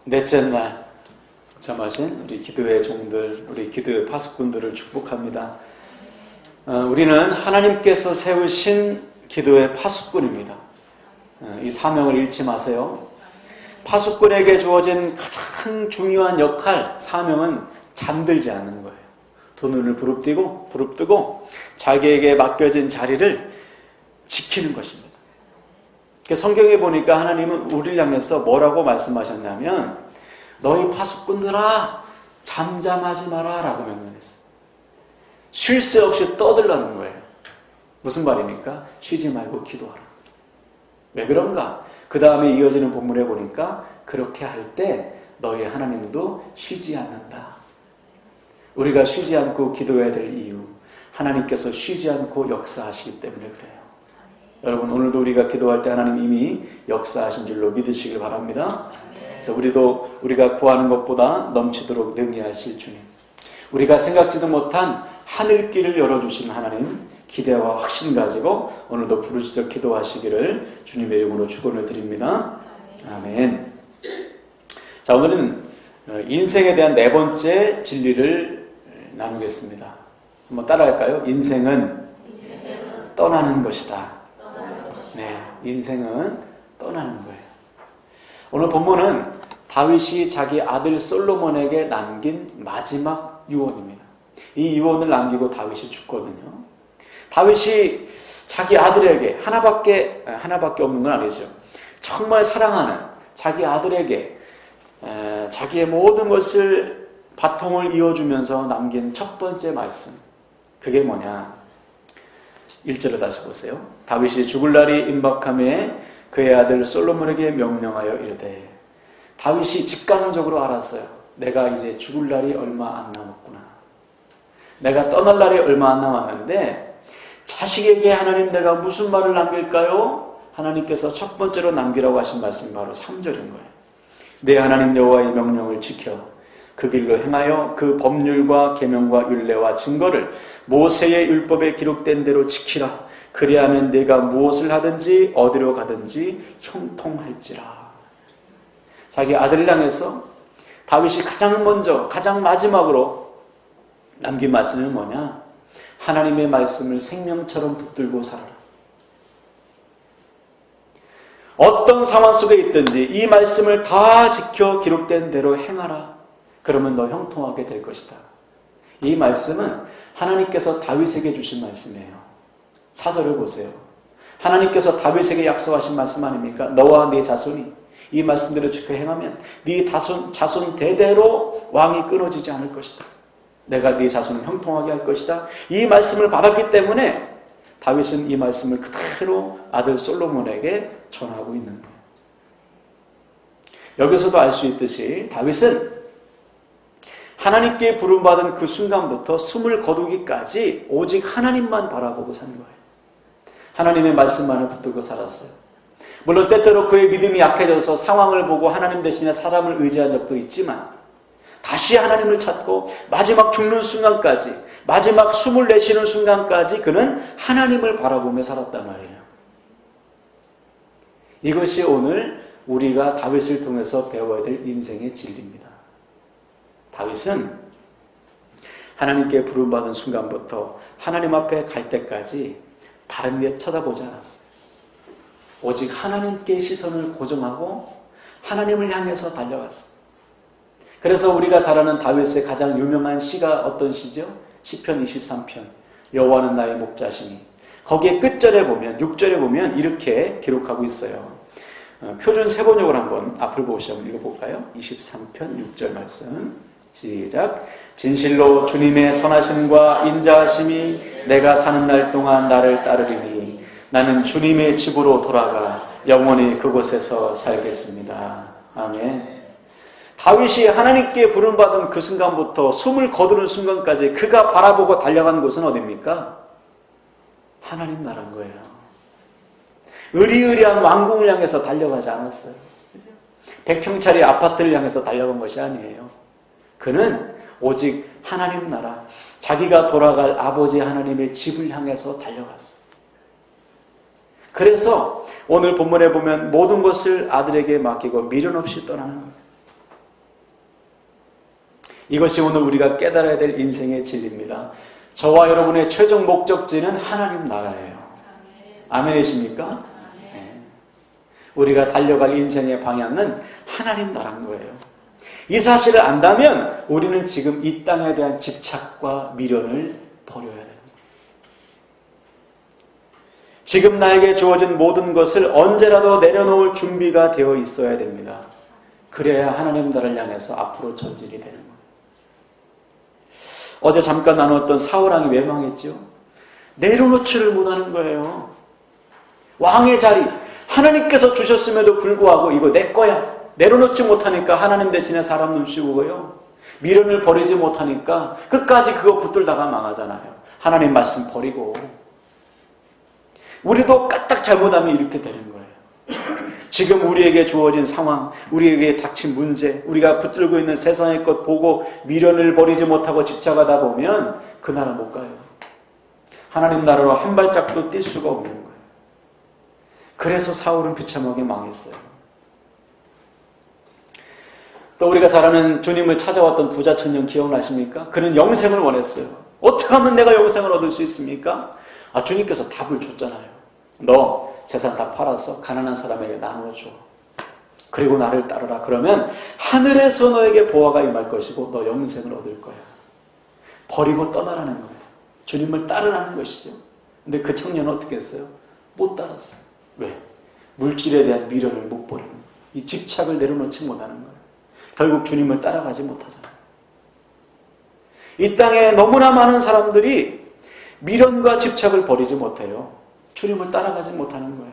넷째 날 잠하신 우리 기도의 종들, 우리 기도의 파수꾼들을 축복합니다. 우리는 하나님께서 세우신 기도의 파수꾼입니다. 이 사명을 잃지 마세요. 파수꾼에게 주어진 가장 중요한 역할, 사명은 잠들지 않는 거예요. 두 눈을 부릅뜨고 자기에게 맡겨진 자리를 지키는 것입니다. 성경에 보니까 하나님은 우리를 향해서 뭐라고 말씀하셨냐면 너희 파수꾼들아 잠잠하지 마라 라고 명령했어요. 쉴 새 없이 떠들라는 거예요. 무슨 말입니까? 쉬지 말고 기도하라. 왜 그런가? 그 다음에 이어지는 본문에 보니까 그렇게 할 때 너희 하나님도 쉬지 않는다. 우리가 쉬지 않고 기도해야 될 이유, 하나님께서 쉬지 않고 역사하시기 때문에 그래요. 여러분, 오늘도 우리가 기도할 때 하나님 이미 역사하신 줄로 믿으시길 바랍니다. 그래서 우리가 구하는 것보다 넘치도록 능히하실 주님, 우리가 생각지도 못한 하늘길을 열어주신 하나님, 기대와 확신 가지고 오늘도 부르짖어 기도하시기를 주님의 이름으로 축원을 드립니다. 아멘. 자, 오늘은 인생에 대한 네 번째 진리를 나누겠습니다. 한번 따라할까요? 인생은 떠나는 것이다. 네, 인생은 떠나는 거예요. 오늘 본문은 다윗이 자기 아들 솔로몬에게 남긴 마지막 유언입니다. 이 유언을 남기고 다윗이 죽거든요. 다윗이 자기 아들에게 하나밖에 없는 건 아니죠. 정말 사랑하는 자기 아들에게 자기의 모든 것을 바통을 이어주면서 남긴 첫 번째 말씀, 그게 뭐냐? 1절을 다시 보세요. 다윗이 죽을 날이 임박함에 그의 아들 솔로몬에게 명령하여 이르되, 다윗이 직감적으로 알았어요. 내가 이제 죽을 날이 얼마 안 남았구나. 내가 떠날 날이 얼마 안 남았는데 자식에게 하나님 내가 무슨 말을 남길까요? 하나님께서 첫 번째로 남기라고 하신 말씀이 바로 3절인 거예요. 내 하나님 여호와의 명령을 지켜 그 길로 행하여 그 법률과 계명과 율례와 증거를 모세의 율법에 기록된 대로 지키라. 그리하면 네가 무엇을 하든지 어디로 가든지 형통할지라. 자기 아들을 향해서 다윗이 가장 먼저 가장 마지막으로 남긴 말씀은 뭐냐? 하나님의 말씀을 생명처럼 붙들고 살아라. 어떤 상황 속에 있든지 이 말씀을 다 지켜 기록된 대로 행하라. 그러면 너 형통하게 될 것이다. 이 말씀은 하나님께서 다윗에게 주신 말씀이에요. 4절을 보세요. 하나님께서 다윗에게 약속하신 말씀 아닙니까? 너와 네 자손이 이 말씀대로 지켜 행하면 네 자손 대대로 왕이 끊어지지 않을 것이다. 내가 네 자손을 형통하게 할 것이다. 이 말씀을 받았기 때문에 다윗은 이 말씀을 그대로 아들 솔로몬에게 전하고 있는 거예요. 여기서도 알 수 있듯이 다윗은 하나님께 부름받은 그 순간부터 숨을 거두기까지 오직 하나님만 바라보고 산 거예요. 하나님의 말씀만을 붙들고 살았어요. 물론 때때로 그의 믿음이 약해져서 상황을 보고 하나님 대신에 사람을 의지한 적도 있지만 다시 하나님을 찾고 마지막 죽는 순간까지, 마지막 숨을 내쉬는 순간까지 그는 하나님을 바라보며 살았단 말이에요. 이것이 오늘 우리가 다윗을 통해서 배워야 될 인생의 진리입니다. 다윗은 하나님께 부름받은 순간부터 하나님 앞에 갈 때까지 다른 데 쳐다보지 않았어요. 오직 하나님께 시선을 고정하고 하나님을 향해서 달려갔어요. 그래서 우리가 잘 아는 다윗의 가장 유명한 시가 어떤 시죠? 시편 23편. 여호와는 나의 목자시니. 거기에 끝절에 보면, 6절에 보면 이렇게 기록하고 있어요. 표준 세번역을 한번 앞을 보시고 읽어볼까요? 23편 6절 말씀. 시작. 진실로 주님의 선하심과 인자하심이 내가 사는 날 동안 나를 따르리니 나는 주님의 집으로 돌아가 영원히 그곳에서 살겠습니다. 아멘. 다윗이 하나님께 부름받은 그 순간부터 숨을 거두는 순간까지 그가 바라보고 달려간 곳은 어디입니까? 하나님 나라인 거예요. 의리의리한 왕궁을 향해서 달려가지 않았어요. 100평짜리 아파트를 향해서 달려간 것이 아니에요. 그는 오직 하나님 나라, 자기가 돌아갈 아버지 하나님의 집을 향해서 달려갔어요. 그래서 오늘 본문에 보면 모든 것을 아들에게 맡기고 미련 없이 떠나는 거예요. 이것이 오늘 우리가 깨달아야 될 인생의 진리입니다. 저와 여러분의 최종 목적지는 하나님 나라예요. 아멘이십니까? 네. 우리가 달려갈 인생의 방향은 하나님 나라인 거예요. 이 사실을 안다면 우리는 지금 이 땅에 대한 집착과 미련을 버려야 돼요. 지금 나에게 주어진 모든 것을 언제라도 내려놓을 준비가 되어 있어야 됩니다. 그래야 하나님 나라를 향해서 앞으로 전진이 되는 거예요. 어제 잠깐 나눴던 사울왕이 왜 망했죠? 내려놓지를 못하는 거예요. 왕의 자리, 하나님께서 주셨음에도 불구하고 이거 내 거야. 내려놓지 못하니까 하나님 대신에 사람 눈치 보고요. 미련을 버리지 못하니까 끝까지 그거 붙들다가 망하잖아요. 하나님 말씀 버리고. 우리도 까딱 잘못하면 이렇게 되는 거예요. 지금 우리에게 주어진 상황, 우리에게 닥친 문제, 우리가 붙들고 있는 세상의 것 보고 미련을 버리지 못하고 집착하다 보면 그 나라 못 가요. 하나님 나라로 한 발짝도 뛸 수가 없는 거예요. 그래서 사울은 비참하게 망했어요. 또 우리가 잘 아는 주님을 찾아왔던 부자 청년 기억나십니까? 그는 영생을 원했어요. 어떻게 하면 내가 영생을 얻을 수 있습니까? 주님께서 답을 줬잖아요. 너 재산 다 팔아서 가난한 사람에게 나누어줘. 그리고 나를 따르라. 그러면 하늘에서 너에게 보화가 임할 것이고 너 영생을 얻을 거야. 버리고 떠나라는 거예요. 주님을 따르라는 것이죠. 근데 그 청년은 어떻게 했어요? 못 따랐어요. 왜? 물질에 대한 미련을 못 버리는 거예요. 이 집착을 내려놓지 못하는 거예요. 결국 주님을 따라가지 못하잖아요. 이 땅에 너무나 많은 사람들이 미련과 집착을 버리지 못해요. 주님을 따라가지 못하는 거예요.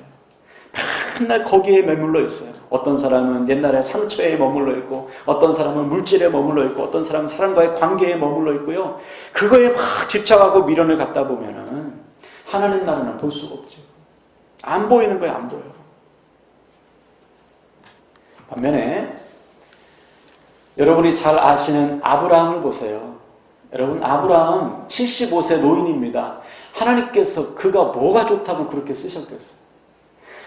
맨날 거기에 머물러 있어요. 어떤 사람은 옛날에 상처에 머물러 있고, 어떤 사람은 물질에 머물러 있고, 어떤 사람은 사람과의 관계에 머물러 있고요. 그거에 막 집착하고 미련을 갖다 보면은 하나님 나라는 볼 수가 없죠. 안 보이는 거예요. 안 보여요. 반면에 여러분이 잘 아시는 아브라함을 보세요. 여러분, 아브라함 75세 노인입니다. 하나님께서 그가 뭐가 좋다고 그렇게 쓰셨겠어요?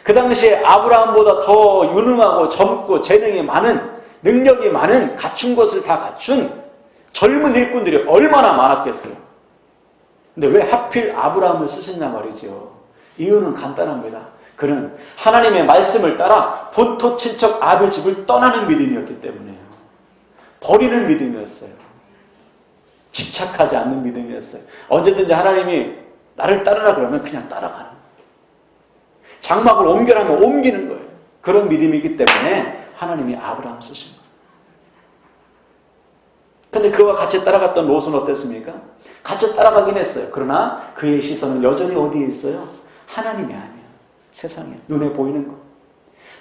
그 당시에 아브라함보다 더 유능하고 젊고 재능이 많은, 능력이 많은, 갖춘 것을 다 갖춘 젊은 일꾼들이 얼마나 많았겠어요? 근데 왜 하필 아브라함을 쓰셨냐 말이죠. 이유는 간단합니다. 그는 하나님의 말씀을 따라 본토 친척 아벨 집을 떠나는 믿음이었기 때문에요. 버리는 믿음이었어요. 집착하지 않는 믿음이었어요. 언제든지 하나님이 나를 따르라 그러면 그냥 따라가는 거예요. 장막을 옮겨라면 옮기는 거예요. 그런 믿음이기 때문에 하나님이 아브라함 쓰신 거예요. 근데 그와 같이 따라갔던 롯은 어땠습니까? 같이 따라가긴 했어요. 그러나 그의 시선은 여전히 어디에 있어요? 하나님이 아니에요. 세상에 눈에 보이는 것.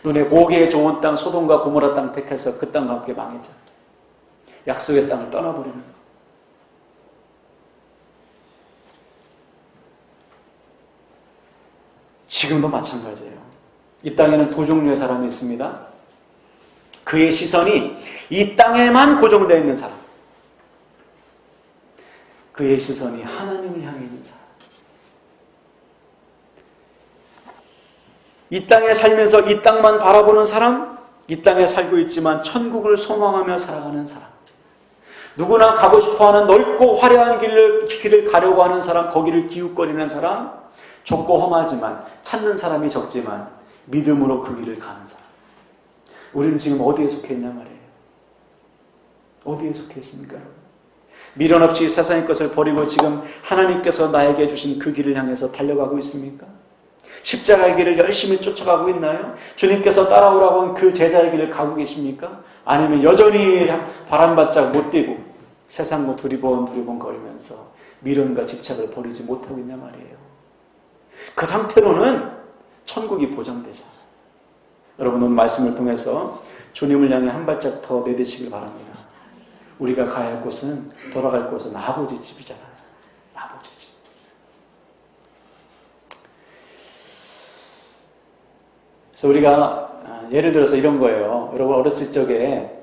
눈에 보기에 좋은 땅 소돔과 고모라 땅 택해서 그 땅과 함께 망했잖아요. 약속의 땅을 떠나버리는 것. 지금도 마찬가지예요. 이 땅에는 두 종류의 사람이 있습니다. 그의 시선이 이 땅에만 고정되어 있는 사람. 그의 시선이 하나님을 향해 있는 사람. 이 땅에 살면서 이 땅만 바라보는 사람, 이 땅에 살고 있지만 천국을 소망하며 살아가는 사람. 누구나 가고 싶어하는 넓고 화려한 길을 가려고 하는 사람, 거기를 기웃거리는 사람, 좁고 험하지만 찾는 사람이 적지만 믿음으로 그 길을 가는 사람. 우리는 지금 어디에 속해 있냐 말이에요. 어디에 속해 있습니까? 미련 없이 세상의 것을 버리고 지금 하나님께서 나에게 주신 그 길을 향해서 달려가고 있습니까? 십자가의 길을 열심히 쫓아가고 있나요? 주님께서 따라오라고 한 그 제자의 길을 가고 계십니까? 아니면 여전히 바람바짝 못 뛰고 세상과 두리번 거리면서 미련과 집착을 버리지 못하고 있냐 말이에요. 그 상태로는 천국이 보장되잖아요. 여러분, 오늘 말씀을 통해서 주님을 향해 한 발짝 더 내딛으시길 바랍니다. 우리가 가야 할 곳은, 돌아갈 곳은 아버지 집이잖아요. 아버지 집. 그래서 우리가 예를 들어서 이런 거예요. 여러분 어렸을 적에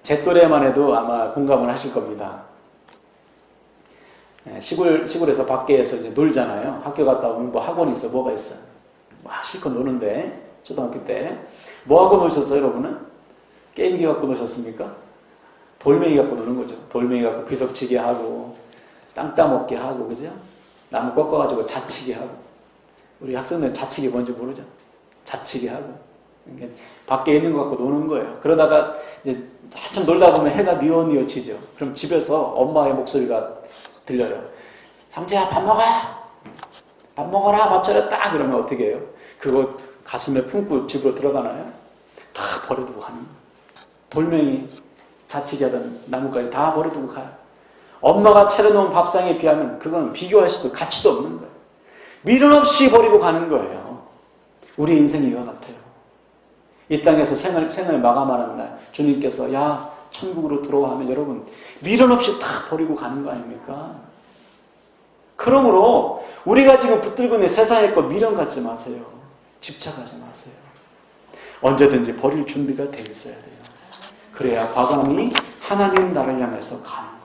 제 또래만 해도 아마 공감을 하실 겁니다. 시골에서 밖에서 이제 놀잖아요. 학교 갔다 오면 뭐 학원이 있어, 뭐가 있어. 막 실컷 노는데, 초등학교 때. 뭐 하고 노셨어요, 여러분은? 게임기 갖고 노셨습니까? 돌멩이 갖고 노는 거죠. 돌멩이 갖고 비석치기 하고 땅 따먹기 하고, 그죠? 나무 꺾어가지고 자치기 하고. 우리 학생들은 자치기 뭔지 모르죠? 자치기 하고. 그러니까 밖에 있는 거 갖고 노는 거예요. 그러다가 이제 한참 놀다 보면 해가 뉘어뉘어지죠. 그럼 집에서 엄마의 목소리가 들려요. 상재야, 밥 먹어! 밥 먹어라! 밥 차렸다! 그러면 어떻게 해요? 그거 가슴에 품고 집으로 들어가나요? 다 버려두고 가는 거예요. 돌멩이, 자치기 하던 나뭇가지 다 버려두고 가요. 엄마가 차려놓은 밥상에 비하면 그건 비교할 수도 가치도 없는 거예요. 미련 없이 버리고 가는 거예요. 우리 인생이 이와 같아요. 이 땅에서 생을 마감하는 날 주님께서 야 천국으로 들어와 하면 여러분 미련 없이 다 버리고 가는 거 아닙니까? 그러므로 우리가 지금 붙들고 있는 세상의 것 미련 갖지 마세요. 집착하지 마세요. 언제든지 버릴 준비가 돼 있어야 돼요. 그래야 과감히 하나님 나를 향해서 가는 거예요.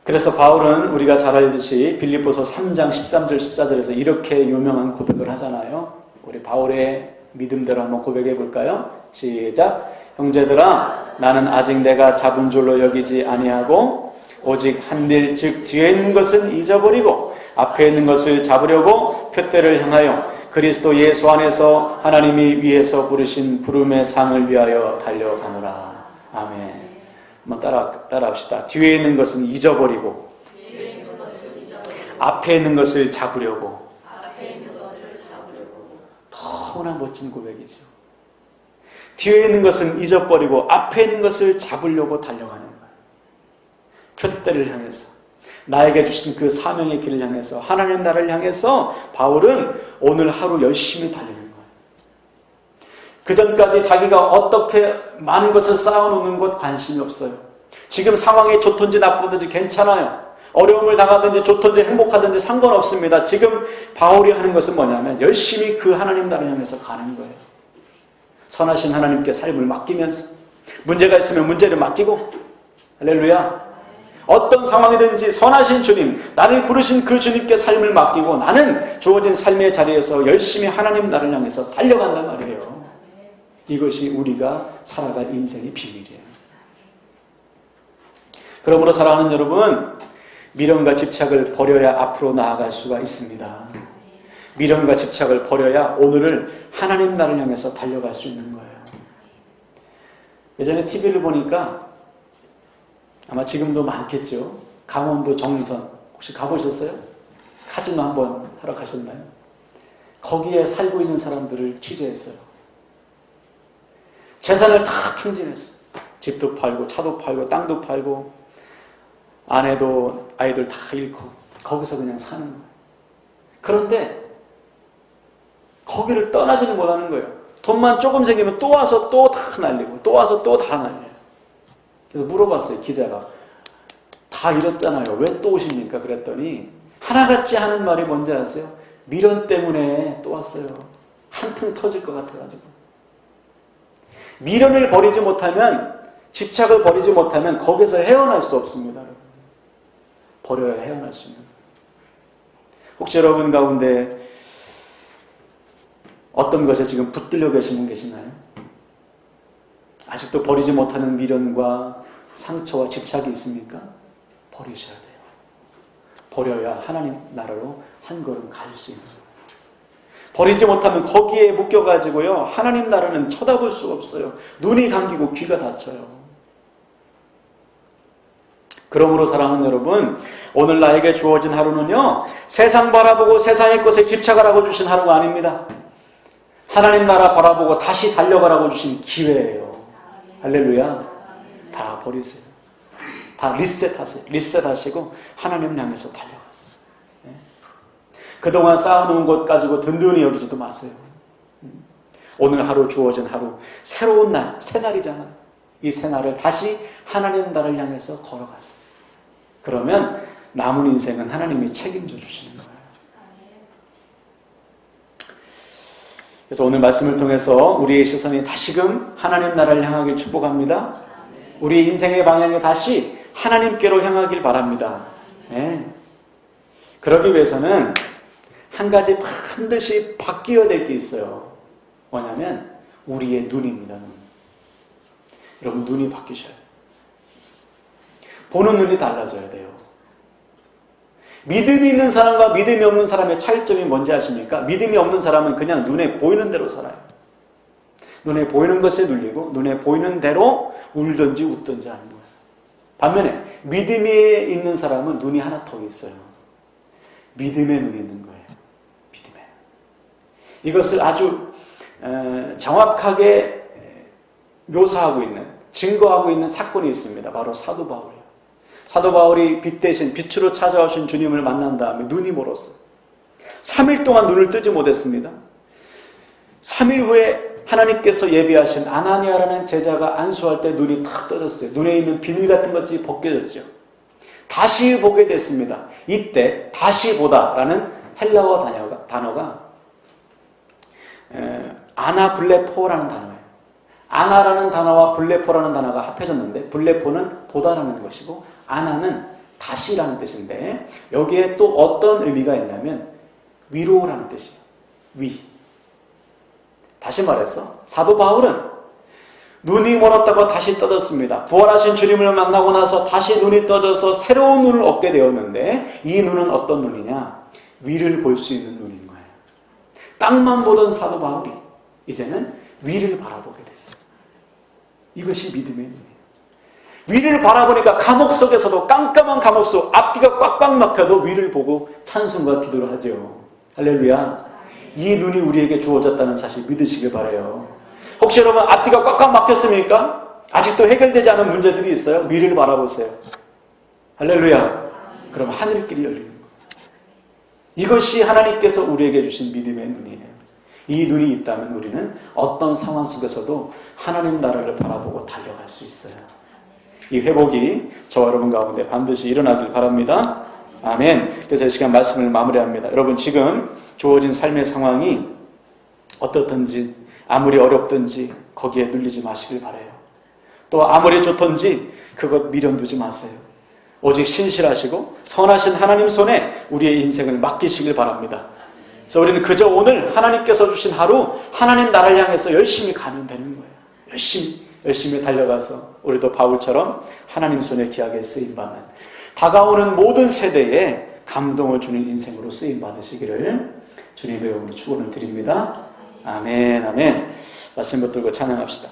그래서 바울은 우리가 잘 알듯이 빌립보서 3장 13절 14절에서 이렇게 유명한 고백을 하잖아요. 우리 바울의 믿음대로 한번 고백해 볼까요? 시작. 형제들아, 나는 아직 내가 잡은 줄로 여기지 아니하고 오직 한 일, 즉 뒤에 있는 것은 잊어버리고 앞에 있는 것을 잡으려고 표대를 향하여 그리스도 예수 안에서 하나님이 위에서 부르신 부름의 상을 위하여 달려가노라. 아멘. 한번 따라합시다. 뒤에 있는 것은 잊어버리고 앞에 있는 것을 잡으려고. 너무나 멋진 고백이죠. 뒤에 있는 것은 잊어버리고 앞에 있는 것을 잡으려고 달려가는 거예요. 표대를 향해서 나에게 주신 그 사명의 길을 향해서 하나님 나라를 향해서 바울은 오늘 하루 열심히 달리는 거예요. 그 전까지 자기가 어떻게 많은 것을 쌓아놓는 것 관심이 없어요. 지금 상황이 좋든지 나쁘든지 괜찮아요. 어려움을 당하든지 좋든지 행복하든지 상관없습니다. 지금 바울이 하는 것은 뭐냐면 열심히 그 하나님 나라를 향해서 가는 거예요. 선하신 하나님께 삶을 맡기면서 문제가 있으면 문제를 맡기고 할렐루야. 어떤 상황이든지 선하신 주님, 나를 부르신 그 주님께 삶을 맡기고 나는 주어진 삶의 자리에서 열심히 하나님 나라를 향해서 달려간단 말이에요. 이것이 우리가 살아갈 인생의 비밀이에요. 그러므로 사랑하는 여러분, 미련과 집착을 버려야 앞으로 나아갈 수가 있습니다. 미련과 집착을 버려야 오늘을 하나님 나라를 향해서 달려갈 수 있는 거예요. 예전에 TV를 보니까 아마 지금도 많겠죠. 강원도 정선 혹시 가보셨어요? 카지노 한번 하러 가셨나요? 거기에 살고 있는 사람들을 취재했어요. 재산을 다 탕진했어요. 집도 팔고 차도 팔고 땅도 팔고 아내도 아이들 다 잃고 거기서 그냥 사는 거예요. 그런데 거기를 떠나지는 못하는 거예요. 돈만 조금 생기면 또 와서 또 다 날리고 또 와서 또 다 날려요. 그래서 물어봤어요. 기자가. 다 잃었잖아요. 왜 또 오십니까? 그랬더니 하나같이 하는 말이 뭔지 아세요? 미련 때문에 또 왔어요. 한탕 터질 것 같아가지고. 미련을 버리지 못하면, 집착을 버리지 못하면 거기서 헤어날 수 없습니다. 버려야 헤어날 수 있는. 혹시 여러분 가운데 어떤 것에 지금 붙들려 계신 분 계시나요? 아직도 버리지 못하는 미련과 상처와 집착이 있습니까? 버리셔야 돼요. 버려야 하나님 나라로 한 걸음 갈 수 있는 거예요. 버리지 못하면 거기에 묶여가지고요. 하나님 나라는 쳐다볼 수가 없어요. 눈이 감기고 귀가 닫혀요. 그러므로 사랑하는 여러분, 오늘 나에게 주어진 하루는요. 세상 바라보고 세상의 것에 집착하라고 주신 하루가 아닙니다. 하나님 나라 바라보고 다시 달려가라고 주신 기회예요. 할렐루야. 다 버리세요. 다 리셋하세요. 리셋하시고 하나님을 향해서 달려가세요. 그동안 쌓아놓은 것 가지고 든든히 여기지도 마세요. 오늘 하루 주어진 하루, 새로운 날, 새날이잖아요. 이 새날을 다시 하나님 나라를 향해서 걸어가세요. 그러면 남은 인생은 하나님이 책임져 주시는 거예요. 그래서 오늘 말씀을 통해서 우리의 시선이 다시금 하나님 나라를 향하길 축복합니다. 우리 인생의 방향이 다시 하나님께로 향하길 바랍니다. 네. 그러기 위해서는 한 가지 반드시 바뀌어야 될 게 있어요. 뭐냐면 우리의 눈입니다. 눈. 여러분, 눈이 바뀌셔야 돼요. 보는 눈이 달라져야 돼요. 믿음이 있는 사람과 믿음이 없는 사람의 차이점이 뭔지 아십니까? 믿음이 없는 사람은 그냥 눈에 보이는 대로 살아요. 눈에 보이는 것에 눌리고 눈에 보이는 대로 울든지 웃든지 하는 거예요. 반면에 믿음이 있는 사람은 눈이 하나 더 있어요. 믿음의 눈이 있는 거예요. 믿음의. 이것을 아주 정확하게 묘사하고 있는, 증거하고 있는 사건이 있습니다. 바로 사도 바울이에요. 사도 바울이 빛 대신 빛으로 찾아오신 주님을 만난 다음에 눈이 멀었어요. 3일 동안 눈을 뜨지 못했습니다. 3일 후에 하나님께서 예비하신 아나니아라는 제자가 안수할 때 눈이 탁 떠졌어요. 눈에 있는 비늘 같은 것이 벗겨졌죠. 다시 보게 됐습니다. 이때 다시 보다라는 헬라어 단어가 아나블레포라는 단어예요. 아나라는 단어와 블레포라는 단어가 합해졌는데, 블레포는 보다라는 것이고 아나는 다시라는 뜻인데, 여기에 또 어떤 의미가 있냐면 위로라는 뜻이에요. 위. 다시 말해서 사도 바울은 눈이 멀었다고 다시 떠졌습니다. 부활하신 주님을 만나고 나서 다시 눈이 떠져서 새로운 눈을 얻게 되었는데, 이 눈은 어떤 눈이냐? 위를 볼 수 있는 눈인 거예요. 땅만 보던 사도 바울이 이제는 위를 바라보게 됐어요. 이것이 믿음의 눈이에요. 위를 바라보니까 감옥 속에서도, 깜깜한 감옥 속 앞뒤가 꽉꽉 막혀도 위를 보고 찬송과 기도를 하죠. 할렐루야. 이 눈이 우리에게 주어졌다는 사실 믿으시길 바라요. 혹시 여러분 앞뒤가 꽉꽉 막혔습니까? 아직도 해결되지 않은 문제들이 있어요? 위를 바라보세요. 할렐루야. 그럼 하늘길이 열리는 거예요. 이것이 하나님께서 우리에게 주신 믿음의 눈이에요. 이 눈이 있다면 우리는 어떤 상황 속에서도 하나님 나라를 바라보고 달려갈 수 있어요. 이 회복이 저와 여러분 가운데 반드시 일어나길 바랍니다. 아멘. 그래서 이 시간 말씀을 마무리합니다. 여러분, 지금 주어진 삶의 상황이 어떻든지, 아무리 어렵든지 거기에 눌리지 마시길 바라요. 또 아무리 좋든지 그것 미련두지 마세요. 오직 신실하시고 선하신 하나님 손에 우리의 인생을 맡기시길 바랍니다. 그래서 우리는 그저 오늘 하나님께서 주신 하루, 하나님 나라를 향해서 열심히 가면 되는 거예요. 열심히 달려가서 우리도 바울처럼 하나님 손에 귀하게 쓰임받는, 다가오는 모든 세대에 감동을 주는 인생으로 쓰임받으시기를 주님의 이름으로 축원을 드립니다. 아멘, 아멘. 말씀 붙들고 찬양합시다.